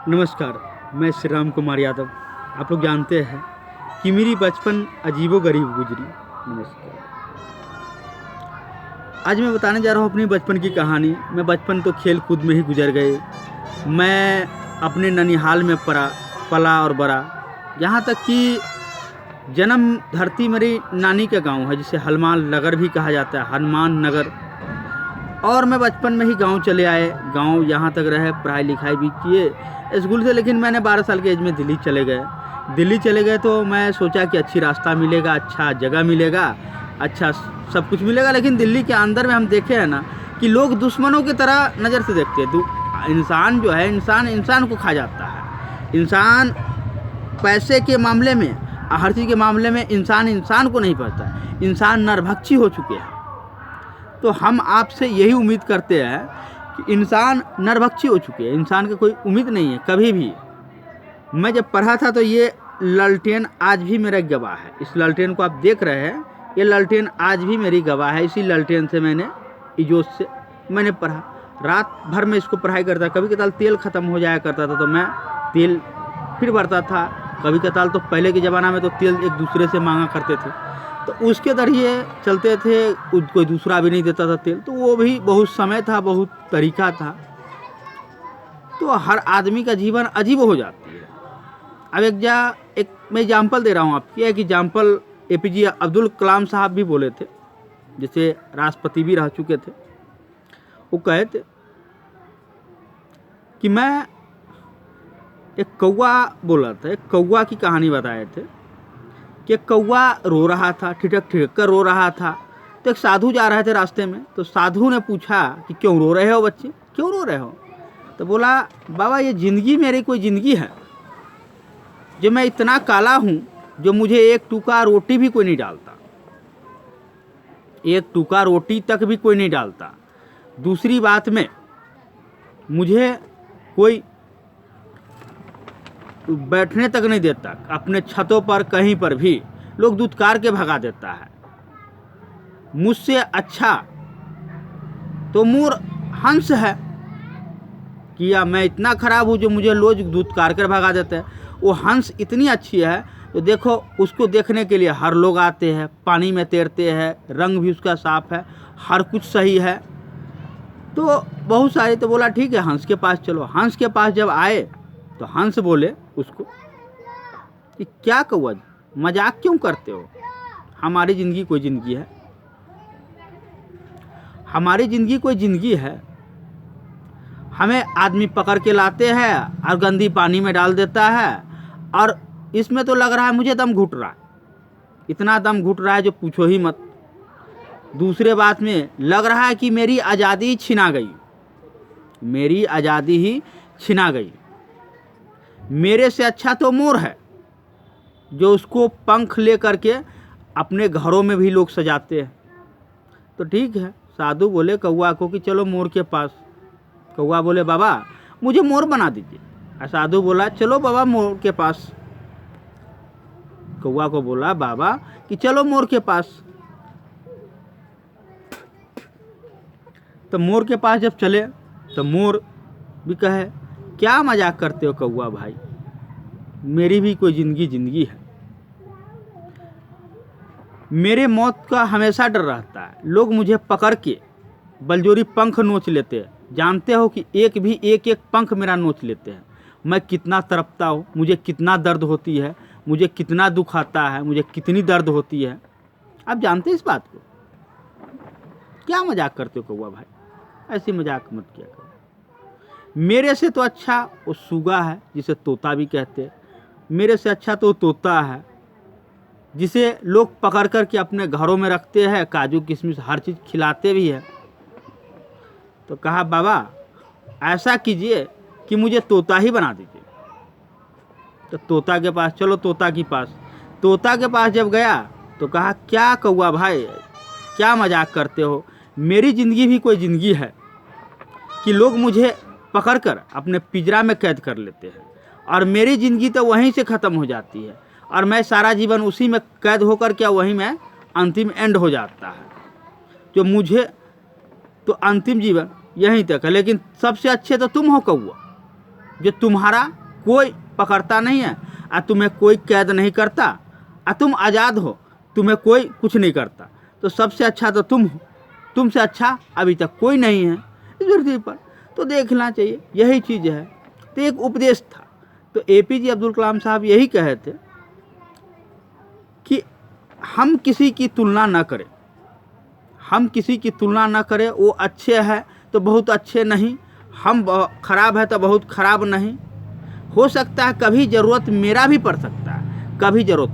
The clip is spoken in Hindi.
नमस्कार, मैं श्री राम कुमार यादव। आप लोग जानते हैं कि मेरी बचपन अजीबो-गरीब गुजरी। नमस्कार। आज मैं बताने जा रहा हूँ अपनी बचपन की कहानी। मैं बचपन तो खेल-कूद में ही गुजर गए। मैं अपने ननिहाल में पला और बड़ा। यहाँ तक कि जन्म धरती मेरी नानी का गाँव है, जिसे हनुमान नगर भी कहा जाता है, हनुमान नगर। और मैं बचपन में ही गांव चले आए। गांव यहाँ तक रहे, पढ़ाई लिखाई भी किए स्कूल से। लेकिन मैंने 12 साल के एज में दिल्ली चले गए तो मैं सोचा कि अच्छी रास्ता मिलेगा, अच्छा जगह मिलेगा, अच्छा सब कुछ मिलेगा। लेकिन दिल्ली के अंदर में हम देखे हैं ना कि लोग दुश्मनों की तरह नज़र से देखते हैं। तो इंसान जो है, इंसान को खा जाता है। इंसान पैसे के मामले में, हर चीज़ के मामले में इंसान को नहीं पड़ता है। इंसान नरभक्षी हो चुके हैं। तो हम आपसे यही उम्मीद करते हैं कि इंसान नरभक्षी हो चुके हैं। इंसान की कोई उम्मीद नहीं है कभी भी। मैं जब पढ़ा था तो ये लालटेन आज भी मेरा गवाह है। इस लालटेन को आप देख रहे हैं, ये लालटेन आज भी मेरी गवाह है। इसी लालटेन से मैंने इजोत से मैंने पढ़ा। रात भर में इसको पढ़ाई करता। कभी कताल तेल ख़त्म हो जाया करता था तो मैं तेल फिर भरता था। कभी कताल तो पहले के ज़माना में तो तेल एक दूसरे से मांगा करते थे, तो उसके जरिए चलते थे। कोई दूसरा भी नहीं देता था तेल, तो वो भी बहुत समय था, बहुत तरीका था। तो हर आदमी का जीवन अजीब हो जाती है। अब एक मैं एग्जाम्पल दे रहा हूँ आपकी। एक एग्जाम्पल APJ अब्दुल कलाम साहब भी बोले थे, जैसे राष्ट्रपति भी रह चुके थे। वो कहे थे कि मैं एक कौवा बोला था, एक कौवा की कहानी बताए थे कि कौवा रो रहा था, ठिठक कर रो रहा था। तो एक साधु जा रहे थे रास्ते में, तो साधु ने पूछा कि क्यों रो रहे हो बच्चे, क्यों रो रहे हो? तो बोला, बाबा ये ज़िंदगी मेरी कोई ज़िंदगी है जो मैं इतना काला हूँ, जो मुझे एक टुकड़ा रोटी भी कोई नहीं डालता, एक टुकड़ा रोटी तक भी कोई नहीं डालता। दूसरी बात में मुझे कोई बैठने तक नहीं देता, अपने छतों पर कहीं पर भी लोग दुत्कार के भगा देता है। मुझसे अच्छा तो मोर हंस है, किया मैं इतना खराब हूँ जो मुझे लोग दुत्कार कर भगा देते हैं। वो हंस इतनी अच्छी है तो देखो, उसको देखने के लिए हर लोग आते हैं, पानी में तैरते हैं, रंग भी उसका साफ है, हर कुछ सही है। तो बहुत सारे तो बोला ठीक है हंस के पास चलो। हंस के पास जब आए तो हंस बोले उसको कि क्या कौवा, मजाक क्यों करते हो? हमारी ज़िंदगी कोई ज़िंदगी है, हमारी ज़िंदगी कोई ज़िंदगी है। हमें आदमी पकड़ के लाते हैं और गंदी पानी में डाल देता है, और इसमें तो लग रहा है मुझे दम घुट रहा है, इतना दम घुट रहा है जो पूछो ही मत। दूसरे बात में लग रहा है कि मेरी आज़ादी छिना गई, मेरी आज़ादी ही छिना गई। मेरे से अच्छा तो मोर है, जो उसको पंख ले करके अपने घरों में भी लोग सजाते हैं। तो ठीक है, साधु बोले कौवा को कि चलो मोर के पास। कौवा बोले बाबा मुझे मोर बना दीजिए। और साधु बोला चलो बाबा मोर के पास। कौवा को बोला बाबा कि चलो मोर के पास। तो मोर के पास जब चले तो मोर भी कहे क्या मजाक करते हो कौवा भाई, मेरी भी कोई ज़िंदगी है। मेरे मौत का हमेशा डर रहता है। लोग मुझे पकड़ के बलजोरी पंख नोच लेते हैं। जानते हो कि एक पंख मेरा नोच लेते हैं। मैं कितना तड़पता हूँ, मुझे कितना दर्द होती है, मुझे कितना दुख आता है, मुझे कितनी दर्द होती है। आप जानते हैं इस बात को? क्या मजाक करते हो कौवा भाई, ऐसी मजाक मत किया करो। मेरे से तो अच्छा वो सुगा है, जिसे तोता भी कहते हैं। मेरे से अच्छा तो तोता है, जिसे लोग पकड़ कर के अपने घरों में रखते हैं, काजू किशमिश हर चीज़ खिलाते भी है। तो कहा बाबा ऐसा कीजिए कि मुझे तोता ही बना दीजिए। तो तोता के पास चलो, तोता के पास। तोता के पास जब गया तो कहा क्या कौवा भाई, क्या मजाक करते हो, मेरी ज़िंदगी भी कोई ज़िंदगी है कि लोग मुझे पकड़कर अपने पिंजरा में कैद कर लेते हैं, और मेरी ज़िंदगी तो वहीं से ख़त्म हो जाती है, और मैं सारा जीवन उसी में कैद होकर क्या वहीं में अंतिम एंड हो जाता है। जो मुझे तो अंतिम जीवन यहीं तक है, लेकिन सबसे अच्छे तो तुम हो कौवा। जो तुम्हारा कोई पकड़ता नहीं है और तुम्हें कोई कैद नहीं करता और तुम आज़ाद हो, तुम्हें कोई कुछ नहीं करता। तो सबसे अच्छा तो तुम हो, तुमसे अच्छा अभी तक कोई नहीं है इस धरती पर। तो देखना चाहिए, यही चीज़ है। तो एक उपदेश था। तो APJ अब्दुल कलाम साहब यही कहे थे कि हम किसी की तुलना ना करें, हम किसी की तुलना ना करें। वो अच्छे हैं तो बहुत अच्छे नहीं, हम खराब है तो बहुत खराब नहीं। हो सकता है कभी ज़रूरत मेरा भी पड़ सकता है, कभी ज़रूरत